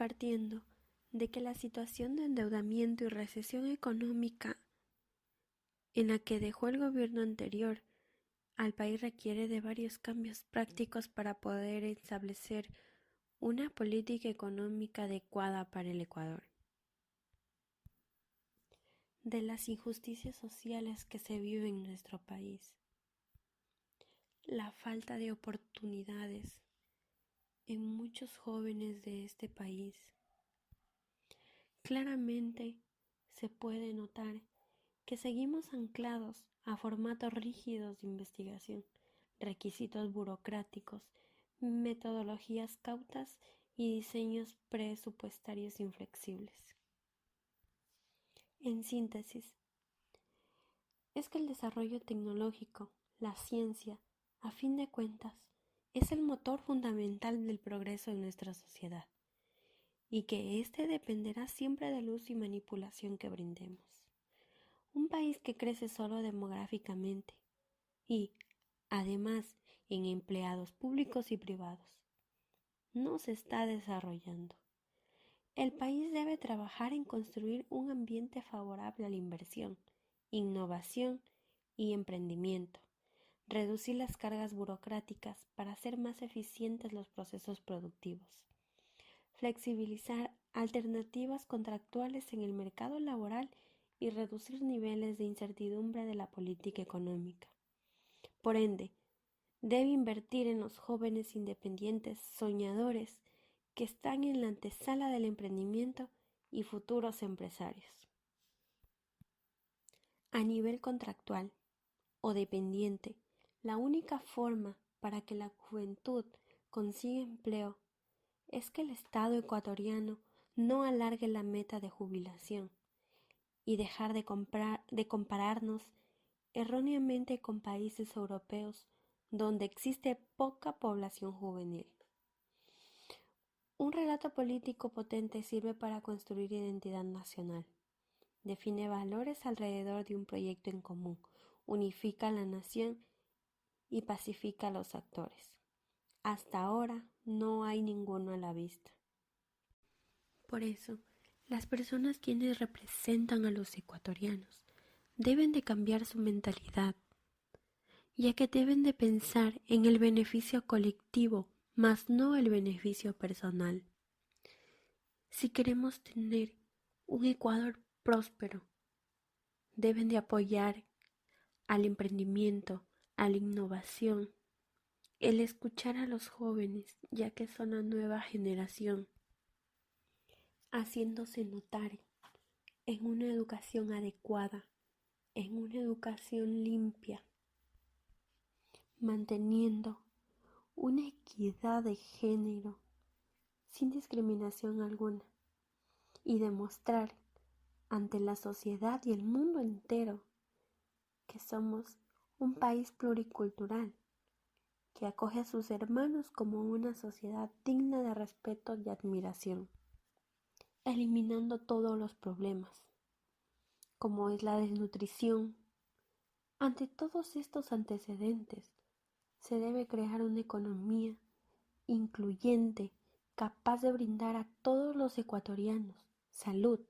partiendo de que la situación de endeudamiento y recesión económica en la que dejó el gobierno anterior al país requiere de varios cambios prácticos para poder establecer una política económica adecuada para el Ecuador. De las injusticias sociales que se viven en nuestro país, la falta de oportunidades en muchos jóvenes de este país. Claramente se puede notar que seguimos anclados a formatos rígidos de investigación, requisitos burocráticos, metodologías cautas y diseños presupuestarios inflexibles. En síntesis, es que el desarrollo tecnológico, la ciencia, a fin de cuentas, es el motor fundamental del progreso en nuestra sociedad, y que éste dependerá siempre del uso y manipulación que brindemos. Un país que crece solo demográficamente y, además, en empleados públicos y privados, no se está desarrollando. El país debe trabajar en construir un ambiente favorable a la inversión, innovación y emprendimiento, reducir las cargas burocráticas para hacer más eficientes los procesos productivos, flexibilizar alternativas contractuales en el mercado laboral y reducir niveles de incertidumbre de la política económica. Por ende, debe invertir en los jóvenes independientes soñadores que están en la antesala del emprendimiento y futuros empresarios. A nivel contractual o dependiente, la única forma para que la juventud consiga empleo es que el Estado ecuatoriano no alargue la meta de jubilación y dejar de compararnos erróneamente con países europeos donde existe poca población juvenil. Un relato político potente sirve para construir identidad nacional, define valores alrededor de un proyecto en común, unifica a la nación y pacifica a los actores. Hasta ahora no hay ninguno a la vista. Por eso, las personas quienes representan a los ecuatorianos deben de cambiar su mentalidad, ya que deben de pensar en el beneficio colectivo, más no el beneficio personal. Si queremos tener un Ecuador próspero, deben de apoyar al emprendimiento, a la innovación, el escuchar a los jóvenes, ya que son la nueva generación, haciéndose notar en una educación adecuada, en una educación limpia, manteniendo una equidad de género sin discriminación alguna y demostrar ante la sociedad y el mundo entero que somos un país pluricultural que acoge a sus hermanos como una sociedad digna de respeto y admiración, eliminando todos los problemas, como es la desnutrición. Ante todos estos antecedentes, se debe crear una economía incluyente, capaz de brindar a todos los ecuatorianos salud,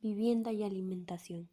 vivienda y alimentación.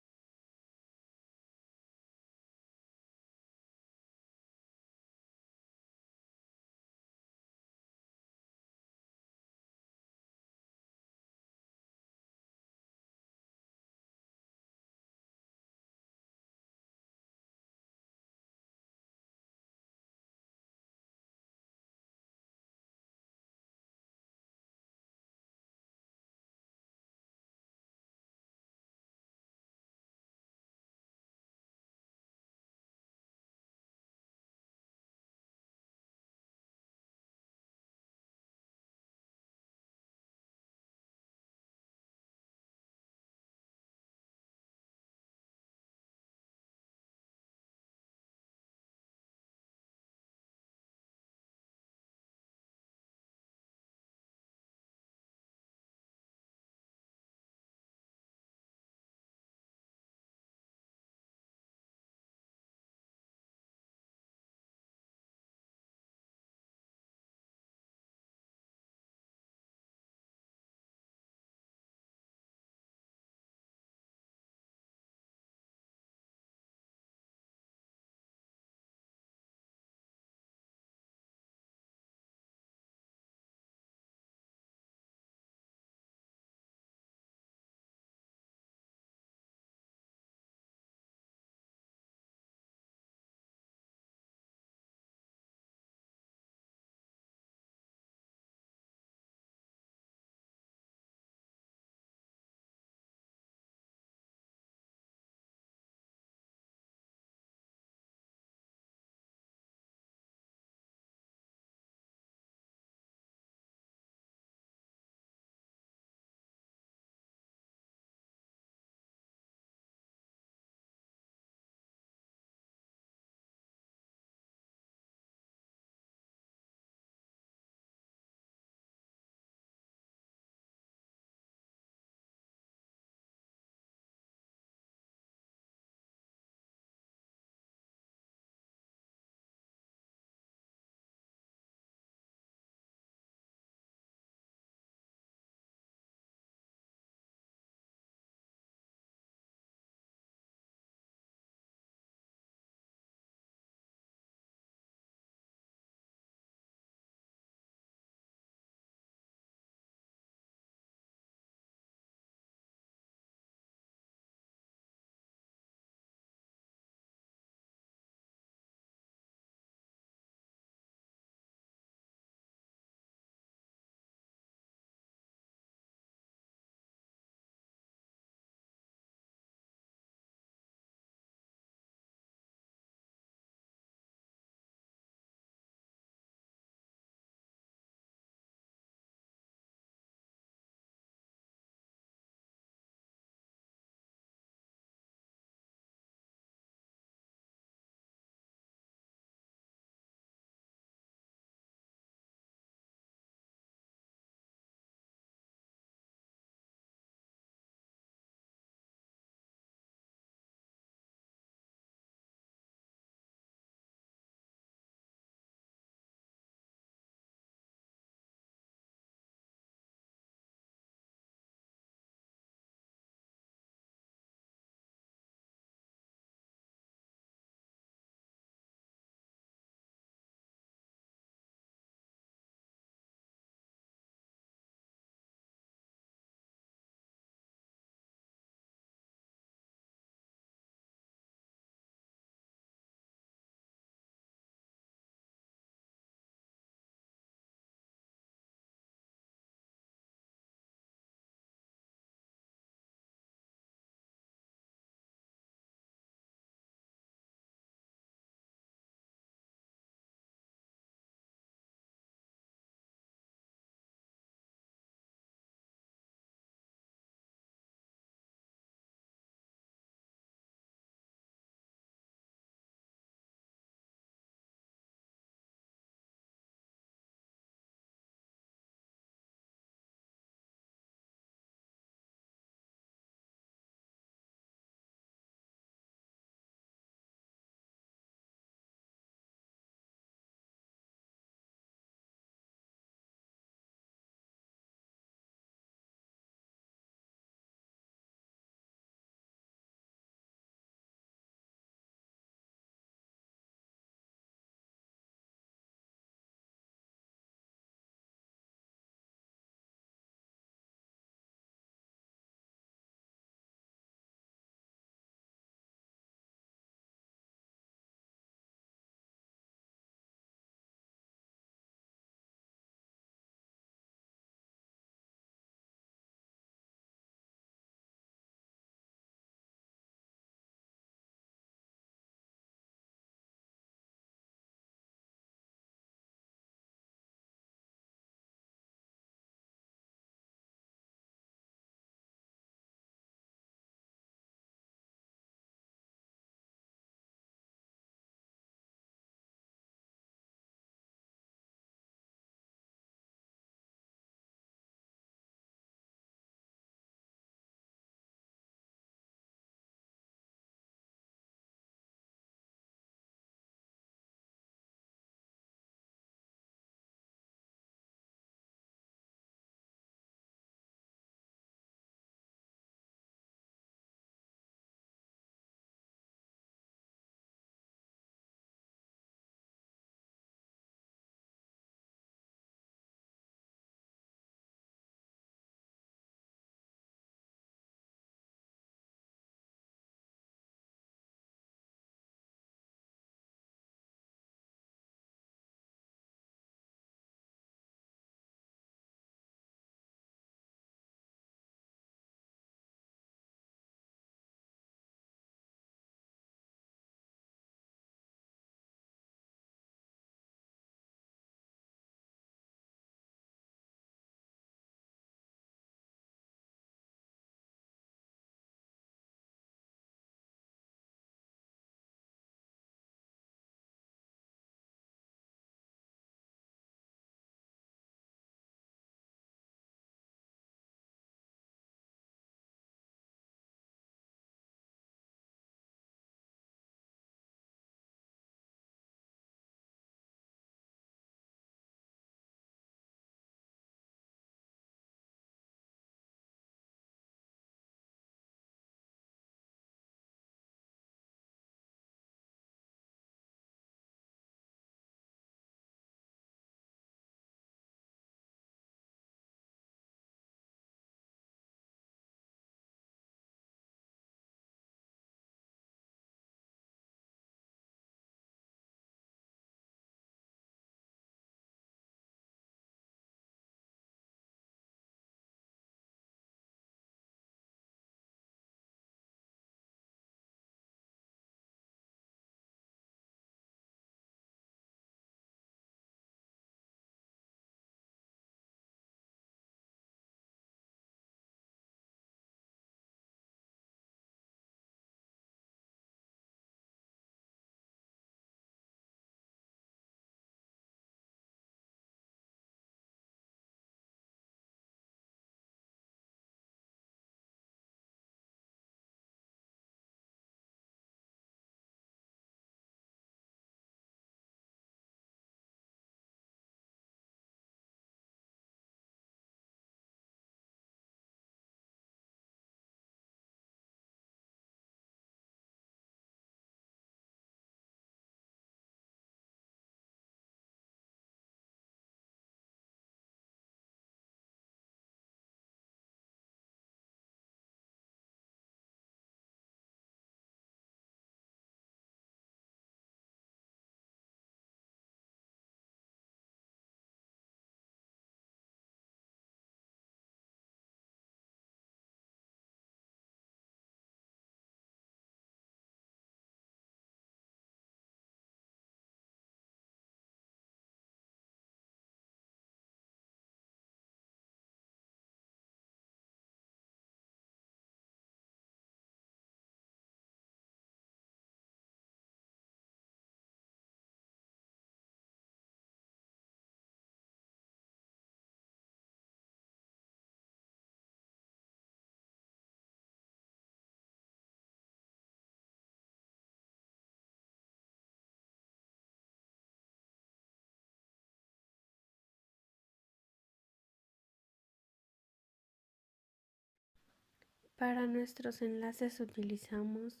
Para nuestros enlaces utilizamos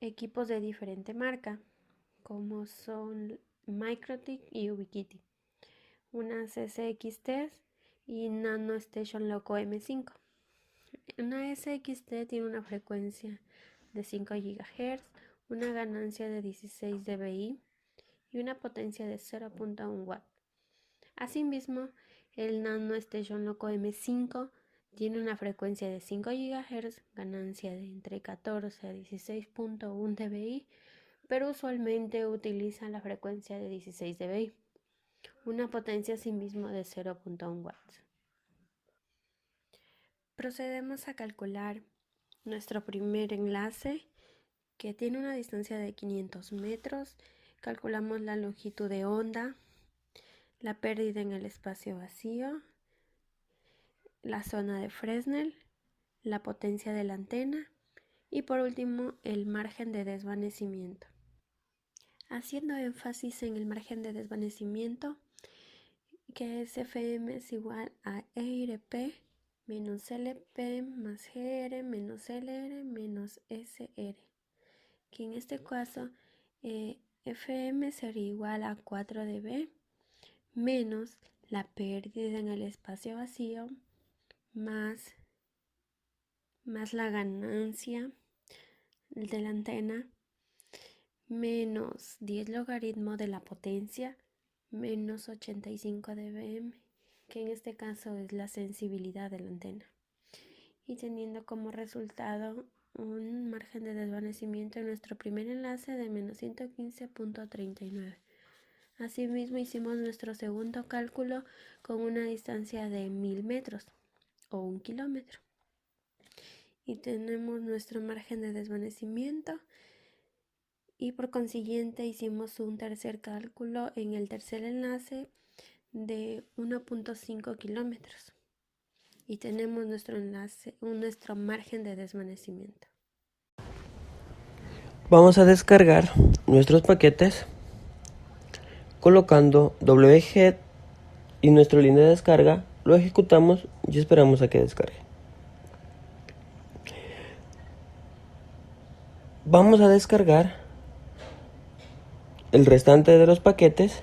equipos de diferente marca, como son MikroTik y Ubiquiti, unas SXT y NanoStation Loco M5. Una SXT tiene una frecuencia de 5 GHz, una ganancia de 16 dBi y una potencia de 0.1 W. Asimismo, el NanoStation Loco M5 tiene una frecuencia de 5 GHz, ganancia de entre 14 a 16.1 dBi, pero usualmente utiliza la frecuencia de 16 dBi, una potencia asimismo de 0.1 watts. Procedemos a calcular nuestro primer enlace, que tiene una distancia de 500 metros. Calculamos la longitud de onda, la pérdida en el espacio vacío, la zona de Fresnel, la potencia de la antena y por último el margen de desvanecimiento. Haciendo énfasis en el margen de desvanecimiento, que es FM es igual a EIRP menos LP más GR menos LR menos SR, que en este caso FM sería igual a 4 dB menos la pérdida en el espacio vacío más la ganancia de la antena menos 10 logaritmo de la potencia menos 85 dBm, que en este caso es la sensibilidad de la antena, y teniendo como resultado un margen de desvanecimiento en nuestro primer enlace de menos 115.39. Asimismo hicimos nuestro segundo cálculo con una distancia de 1000 metros o 1 kilómetro y tenemos nuestro margen de desvanecimiento, y por consiguiente hicimos un tercer cálculo en el tercer enlace de 1.5 kilómetros y tenemos nuestro enlace, nuestro margen de desvanecimiento. Vamos a descargar nuestros paquetes colocando wget y nuestro link de descarga, lo ejecutamos y esperamos a que descargue. Vamos a descargar el restante de los paquetes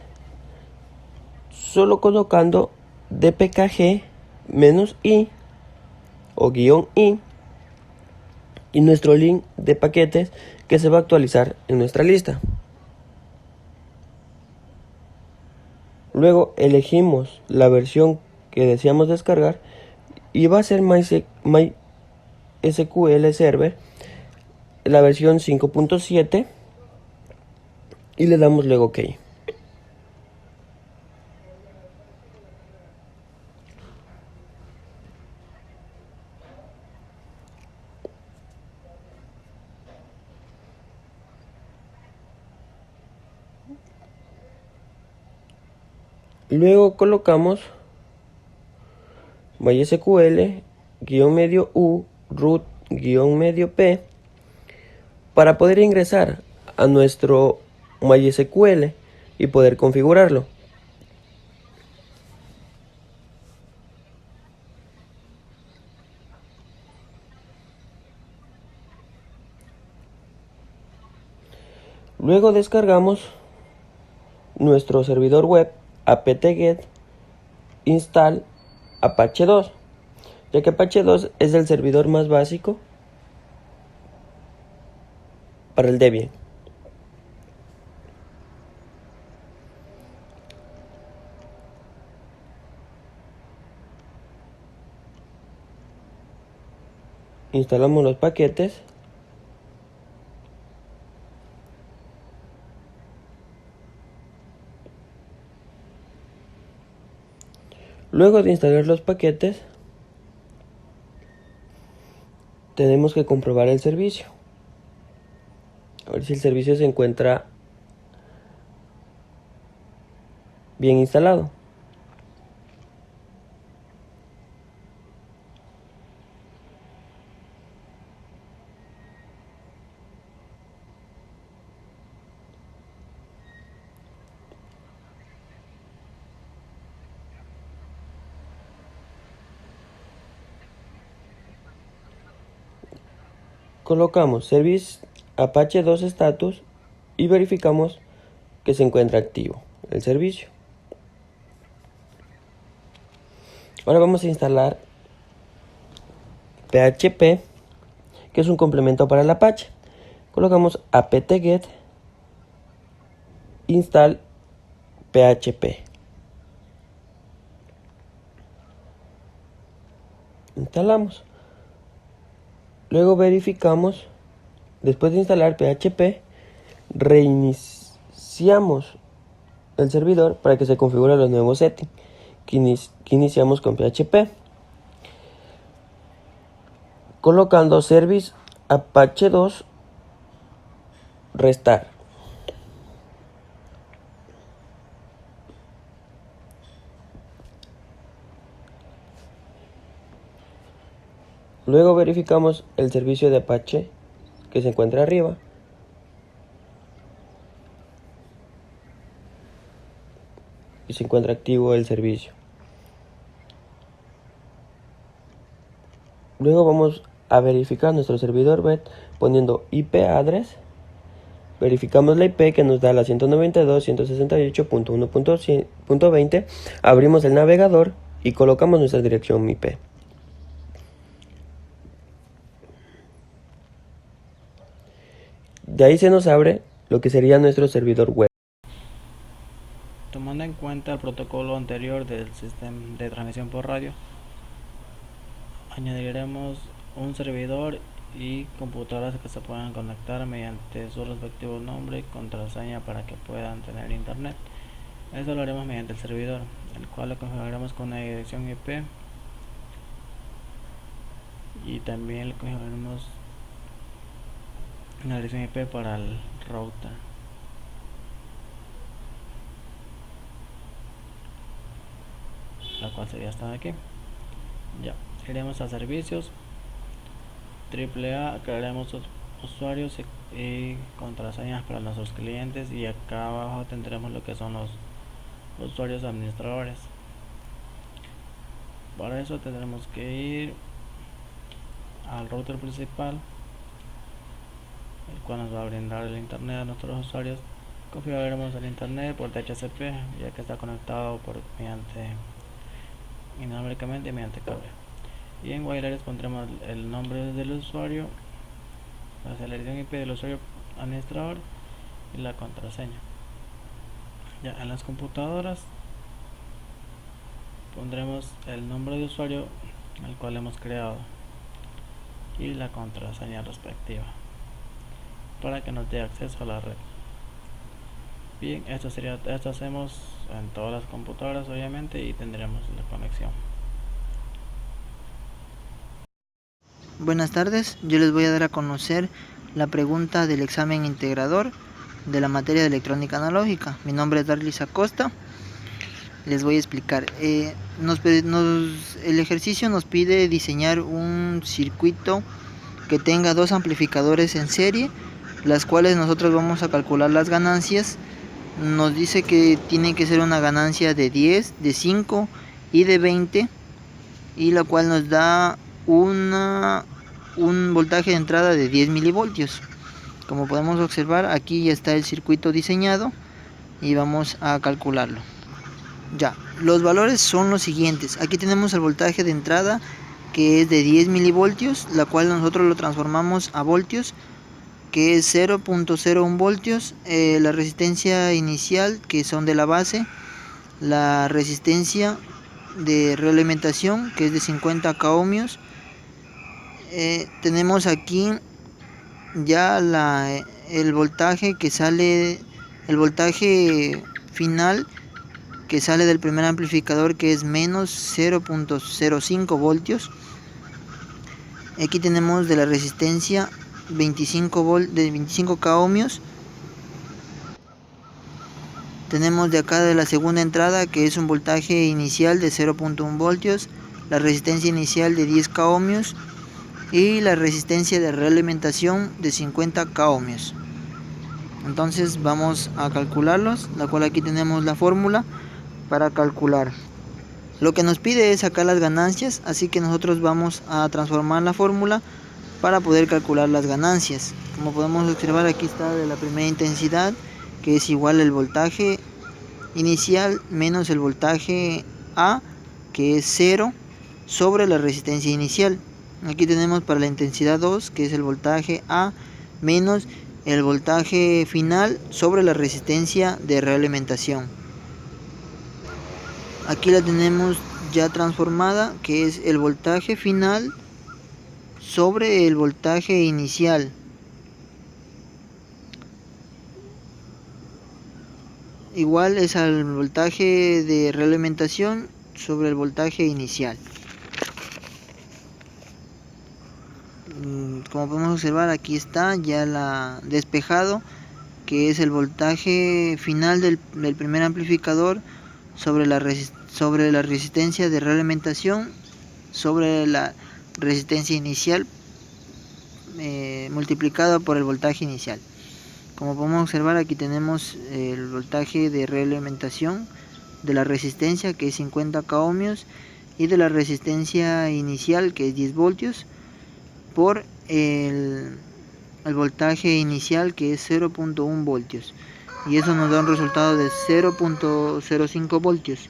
solo colocando dpkg -i o -i y nuestro link de paquetes que se va a actualizar en nuestra lista. Luego elegimos la versión que deseamos descargar y va a ser MySQL Server, la versión 5.7, y le damos luego OK. Luego colocamos MySQL-u root-p para poder ingresar a nuestro MySQL y poder configurarlo. Luego descargamos nuestro servidor web apt-get install Apache 2, ya que Apache 2 es el servidor más básico para el Debian. Instalamos los paquetes. Luego de instalar los paquetes, tenemos que comprobar el servicio. A ver si el servicio se encuentra bien instalado. colocamos service Apache 2 status y verificamos que se encuentra activo el servicio. Ahora vamos a instalar PHP, que es un complemento para el Apache. Colocamos apt-get install PHP. Instalamos. Luego verificamos, después de instalar PHP, reiniciamos el servidor para que se configuren los nuevos settings que iniciamos con PHP, colocando service Apache 2 restart. Luego verificamos el servicio de Apache que se encuentra arriba. Y se encuentra activo el servicio. Luego vamos a verificar nuestro servidor web poniendo IP address. Verificamos la IP que nos da la 192.168.1.20. Abrimos el navegador y colocamos nuestra dirección IP. De ahí se nos abre lo que sería nuestro servidor web. Tomando en cuenta el protocolo anterior del sistema de transmisión por radio, añadiremos un servidor y computadoras que se puedan conectar mediante su respectivo nombre y contraseña para que puedan tener internet. Esto lo haremos mediante el servidor, el cual lo configuraremos con una dirección IP y también le configuraremos una dirección IP para el router. La cual sería esta de aquí. Ya, iremos a servicios, AAA, crearemos usuarios y contraseñas para nuestros clientes, y acá abajo tendremos lo que son los usuarios administradores. Para eso tendremos que ir al router principal, el cual nos va a brindar el internet a nuestros usuarios. Configuraremos el internet por DHCP, ya que está conectado inalámbricamente mediante cable. Y en wireless pondremos el nombre del usuario, la dirección IP del usuario administrador y la contraseña. Ya en las computadoras pondremos el nombre de usuario al cual hemos creado y la contraseña respectiva para que nos dé acceso a la red. Bien, esto hacemos en todas las computadoras obviamente, y tendremos la conexión. Buenas tardes, yo les voy a dar a conocer la pregunta del examen integrador de la materia de electrónica analógica. Mi nombre es Darlis Acosta. Les voy a explicar. El ejercicio nos pide diseñar un circuito que tenga dos amplificadores en serie, las cuales nosotros vamos a calcular las ganancias. Nos dice que tiene que ser una ganancia de 10, de 5 y de 20, y la cual nos da un voltaje de entrada de 10 milivoltios. Como podemos observar, aquí ya está el circuito diseñado y vamos a calcularlo. Ya, los valores son los siguientes. Aquí tenemos el voltaje de entrada, que es de 10 milivoltios, la cual nosotros lo transformamos a voltios, que es 0.01 voltios, la resistencia inicial, que son de la base, la resistencia de realimentación, que es de 50 ohmios. Tenemos aquí ya el voltaje que sale, el voltaje final que sale del primer amplificador, que es menos 0.05 voltios. Aquí tenemos de la resistencia 25 ohmios. Tenemos de acá de la segunda entrada, que es un voltaje inicial de 0.1 voltios, la resistencia inicial de 10 ohmios y la resistencia de realimentación de 50 ohmios. Entonces vamos a calcularlos, la cual aquí tenemos la fórmula para calcular. Lo que nos pide es sacar las ganancias, así que nosotros vamos a transformar la fórmula para poder calcular las ganancias. Como podemos observar, aquí está de la primera intensidad, que es igual al voltaje inicial menos el voltaje A, que es 0, sobre la resistencia inicial. Aquí tenemos para la intensidad 2, que es el voltaje A menos el voltaje final sobre la resistencia de realimentación. Aquí la tenemos ya transformada, que es el voltaje final sobre el voltaje inicial. Igual es al voltaje de realimentación sobre el voltaje inicial. Como podemos observar, aquí está ya la despejado, que es el voltaje final del primer amplificador sobre la resistencia de realimentación sobre la resistencia inicial multiplicado por el voltaje inicial. Como podemos observar, aquí tenemos el voltaje de realimentación de la resistencia, que es 50 ohmios, y de la resistencia inicial, que es 10 voltios, por el voltaje inicial, que es 0.1 voltios, y eso nos da un resultado de 0.05 voltios.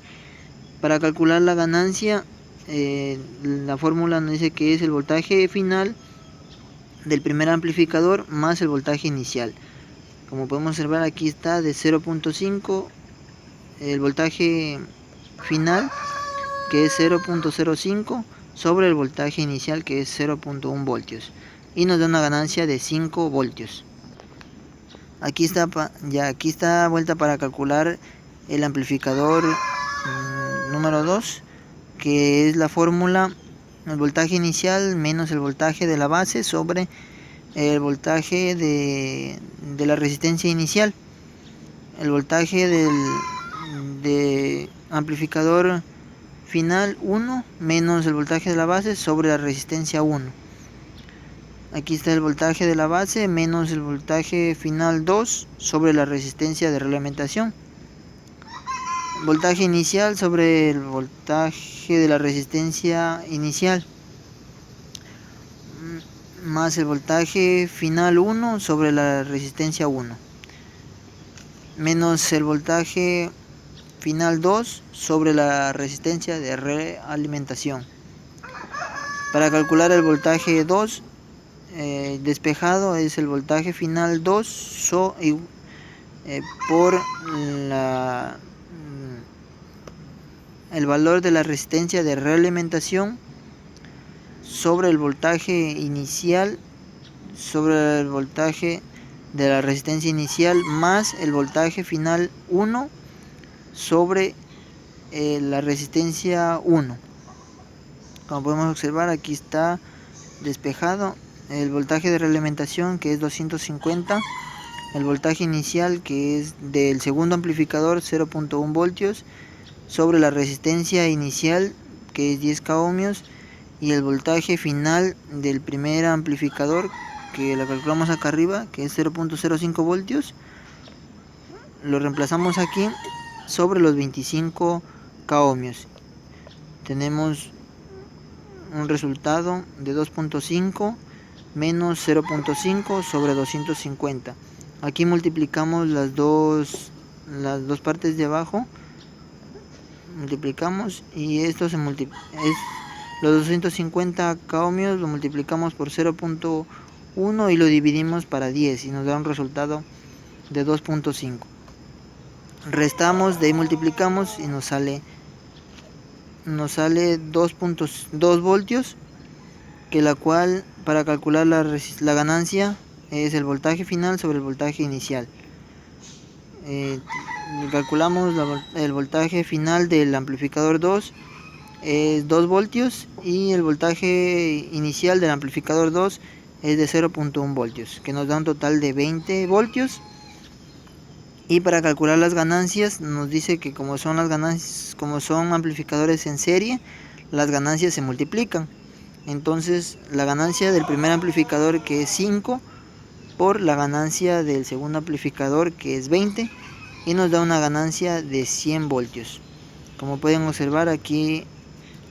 Para calcular la ganancia, la fórmula nos dice que es el voltaje final del primer amplificador más el voltaje inicial. Como podemos observar, aquí está de 0.5 el voltaje final, que es 0.05 sobre el voltaje inicial, que es 0.1 voltios, y nos da una ganancia de 5 voltios. Aquí está vuelta para calcular el amplificador número 2, que es la fórmula: el voltaje inicial menos el voltaje de la base sobre el voltaje de la resistencia inicial. El voltaje de amplificador final 1 menos el voltaje de la base sobre la resistencia 1. Aquí está el voltaje de la base menos el voltaje final 2 sobre la resistencia de realimentación. Voltaje inicial sobre el voltaje de la resistencia inicial, más el voltaje final 1 sobre la resistencia 1, menos el voltaje final 2 sobre la resistencia de realimentación. Para calcular el voltaje 2 despejado, es el voltaje final 2 por el valor de la resistencia de realimentación sobre el voltaje inicial sobre el voltaje de la resistencia inicial, más el voltaje final 1 sobre la resistencia 1. Como podemos observar, aquí está despejado el voltaje de realimentación, que es 250, el voltaje inicial, que es del segundo amplificador, 0.1 voltios, sobre la resistencia inicial, que es 10 ohmios, y el voltaje final del primer amplificador, que lo calculamos acá arriba, que es 0.05 voltios, lo reemplazamos aquí sobre los 25 ohmios. Tenemos un resultado de 2.5 menos 0.5 sobre 250. Aquí multiplicamos las dos partes de abajo, multiplicamos, y esto los 250 ohmios lo multiplicamos por 0.1 y lo dividimos para 10 y nos da un resultado de 2.5. Restamos, de ahí multiplicamos y nos sale 2.2 voltios, que la cual, para calcular la ganancia, es el voltaje final sobre el voltaje inicial. Calculamos el voltaje final del amplificador 2 es 2 voltios, y el voltaje inicial del amplificador 2 es de 0.1 voltios, que nos da un total de 20 voltios. Y para calcular las ganancias nos dice que como son amplificadores en serie, las ganancias se multiplican. Entonces la ganancia del primer amplificador, que es 5, por la ganancia del segundo amplificador, que es 20, y nos da una ganancia de 100 voltios. Como pueden observar, aquí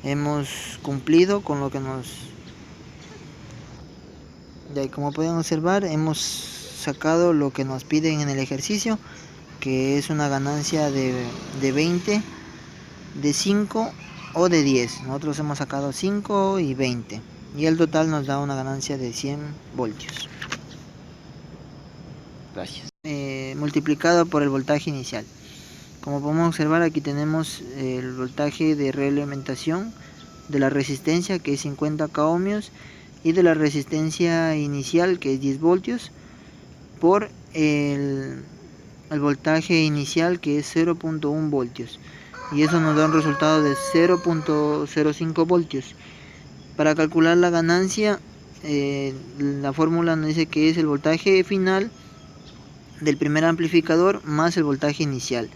hemos cumplido con lo que Ya, como pueden observar, hemos sacado lo que nos piden en el ejercicio, que es una ganancia de 20, de 5 o de 10. Nosotros hemos sacado 5 y 20. Y el total nos da una ganancia de 100 voltios. Gracias. Multiplicado por el voltaje inicial. Como podemos observar, aquí tenemos el voltaje de realimentación de la resistencia, que es 50 k ohmios, y de la resistencia inicial, que es 10 voltios, por el voltaje inicial, que es 0.1 voltios. Y eso nos da un resultado de 0.05 voltios. Para calcular la ganancia, la fórmula nos dice que es el voltaje final del primer amplificador más el voltaje inicial.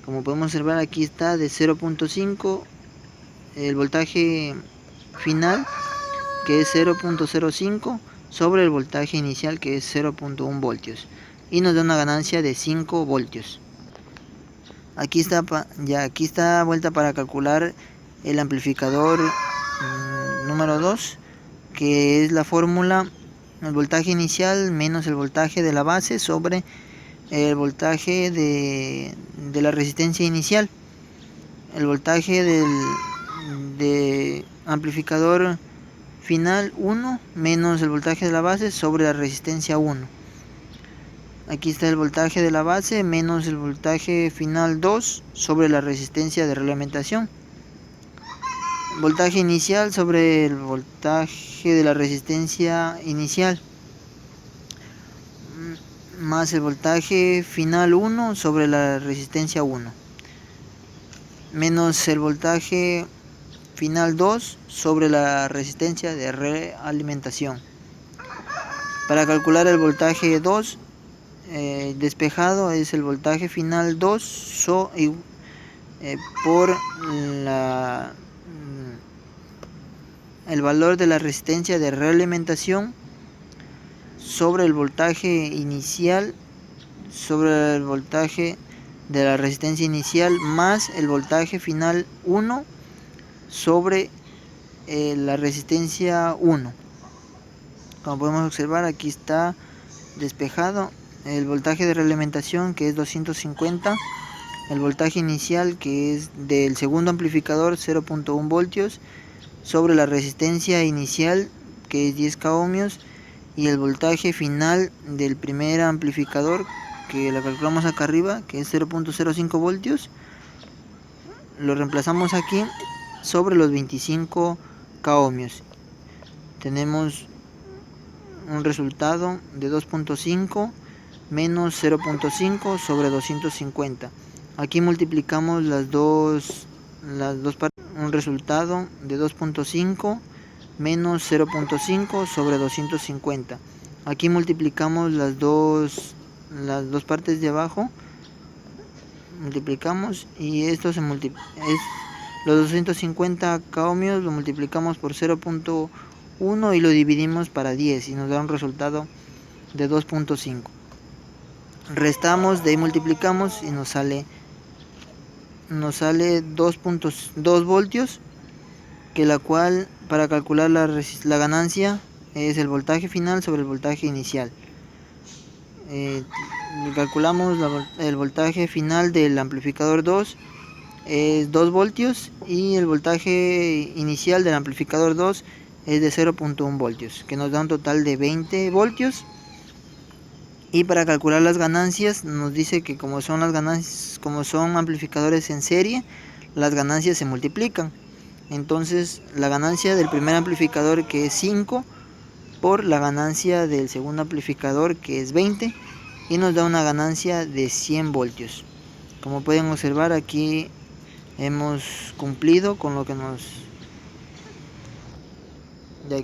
Como podemos observar, aquí está de 0.5 el voltaje final, que es 0.05, sobre el voltaje inicial, que es 0.1 voltios, y nos da una ganancia de 5 voltios. Aquí está vuelta para calcular el amplificador número 2, que es la fórmula: el voltaje inicial menos el voltaje de la base sobre el voltaje de la resistencia inicial. El voltaje de amplificador final 1 menos el voltaje de la base sobre la resistencia 1. Aquí está el voltaje de la base menos el voltaje final 2 sobre la resistencia de realimentación. Voltaje inicial sobre el voltaje de la resistencia inicial, más el voltaje final 1 sobre la resistencia 1, menos el voltaje final 2 sobre la resistencia de realimentación. Para calcular el voltaje 2 despejado, es el voltaje final 2 por el valor de la resistencia de realimentación sobre el voltaje inicial, sobre el voltaje de la resistencia inicial, más el voltaje final 1 sobre la resistencia 1. Como podemos observar, aquí está despejado el voltaje de realimentación, que es 250, el voltaje inicial, que es del segundo amplificador, 0.1 voltios, sobre la resistencia inicial, que es 10 k ohmios, y el voltaje final del primer amplificador, que la calculamos acá arriba, que es 0.05 voltios. Lo reemplazamos aquí sobre los 25 k ohmios. Tenemos un resultado de 2.5 menos 0.5 sobre 250. Aquí multiplicamos las dos partes. Un resultado de 2.5 menos 0.5 sobre 250. Aquí multiplicamos las dos partes de abajo. Multiplicamos y esto los 250 k ohmios lo multiplicamos por 0.1 y lo dividimos para 10 y nos da un resultado de 2.5. Restamos, de ahí multiplicamos y nos sale 2.2 voltios, que la cual, para calcular la ganancia, es el voltaje final sobre el voltaje inicial. Calculamos el voltaje final del amplificador 2 es 2 voltios y el voltaje inicial del amplificador 2 es de 0.1 voltios, que nos da un total de 20 voltios. Y para calcular las ganancias nos dice que como son amplificadores en serie, las ganancias se multiplican. Entonces la ganancia del primer amplificador, que es 5, por la ganancia del segundo amplificador, que es 20, y nos da una ganancia de 100 voltios. Como pueden observar, aquí hemos cumplido con lo que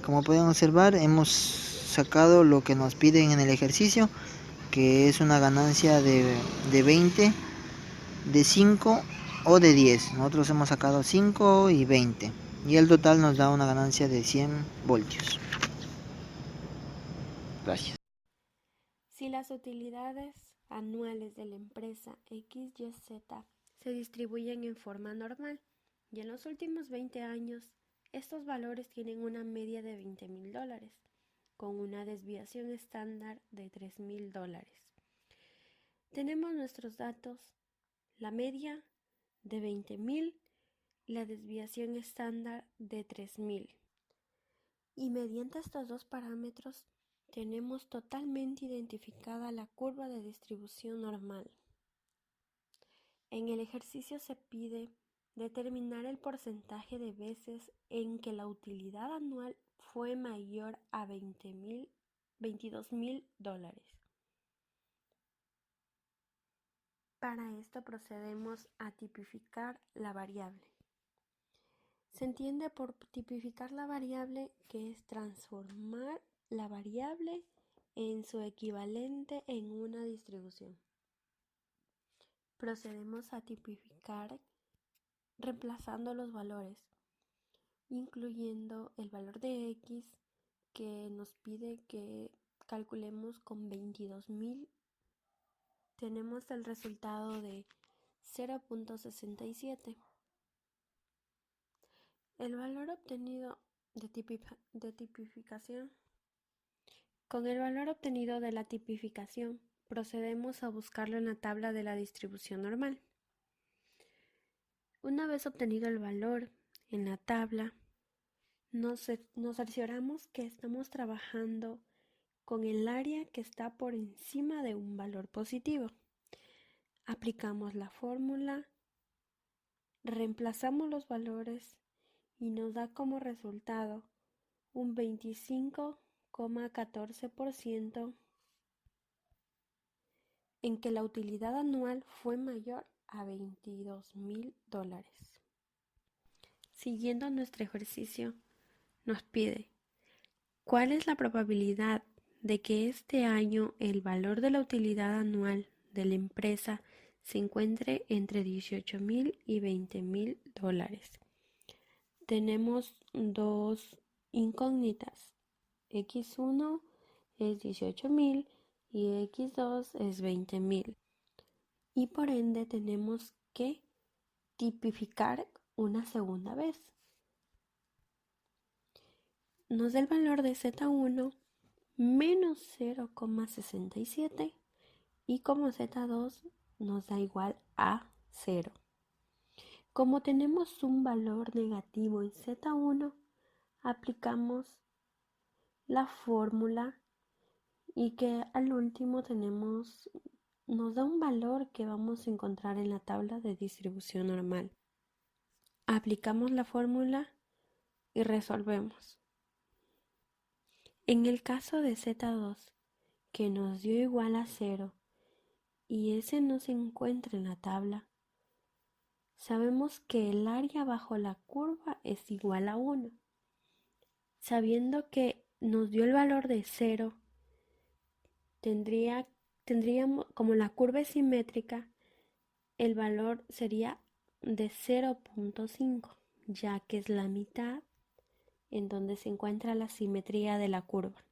como pueden observar, hemos sacado lo que nos piden en el ejercicio, que es una ganancia de 20, de 5 o de 10. Nosotros hemos sacado 5 y 20. Y el total nos da una ganancia de 100 voltios. Gracias. Si las utilidades anuales de la empresa XYZ se distribuyen en forma normal y en los últimos 20 años estos valores tienen una media de $20,000, con una desviación estándar de $3,000. Tenemos nuestros datos, la media de 20,000, la desviación estándar de 3,000. Y mediante estos dos parámetros tenemos totalmente identificada la curva de distribución normal. En el ejercicio se pide determinar el porcentaje de veces en que la utilidad anual fue mayor a $22,000. Para esto procedemos a tipificar la variable. Se entiende por tipificar la variable que es transformar la variable en su equivalente en una distribución. Procedemos a tipificar reemplazando los valores, incluyendo el valor de x que nos pide que calculemos con 22,000. Tenemos el resultado de 0.67. El valor obtenido de tipificación. Con el valor obtenido de la tipificación, procedemos a buscarlo en la tabla de la distribución normal. Una vez obtenido el valor en la tabla, nos cercioramos que estamos trabajando con el área que está por encima de un valor positivo. Aplicamos la fórmula, reemplazamos los valores y nos da como resultado un 25,14% en que la utilidad anual fue mayor a $22,000. Siguiendo nuestro ejercicio, nos pide ¿cuál es la probabilidad de que este año el valor de la utilidad anual de la empresa se encuentre entre $18,000 y $20,000? Tenemos dos incógnitas. X1 es 18,000 y X2 es 20,000. Y por ende tenemos que tipificar una segunda vez. Nos da el valor de Z1 menos 0,67 y como Z2 nos da igual a 0. Como tenemos un valor negativo en Z1, aplicamos la fórmula y que al último nos da un valor que vamos a encontrar en la tabla de distribución normal. Aplicamos la fórmula y resolvemos. En el caso de Z2, que nos dio igual a 0 y ese no se encuentra en la tabla, sabemos que el área bajo la curva es igual a 1. Sabiendo que nos dio el valor de 0, tendríamos, como la curva es simétrica, el valor sería de 0.5, ya que es la mitad en donde se encuentra la simetría de la curva.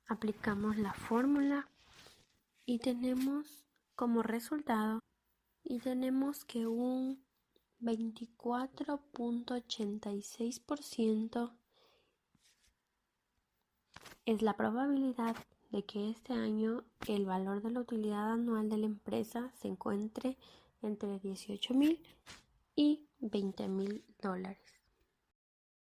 Aplicamos la fórmula y tenemos como resultado que un 24.86% es la probabilidad de que este año el valor de la utilidad anual de la empresa se encuentre entre $18,000 y $20,000.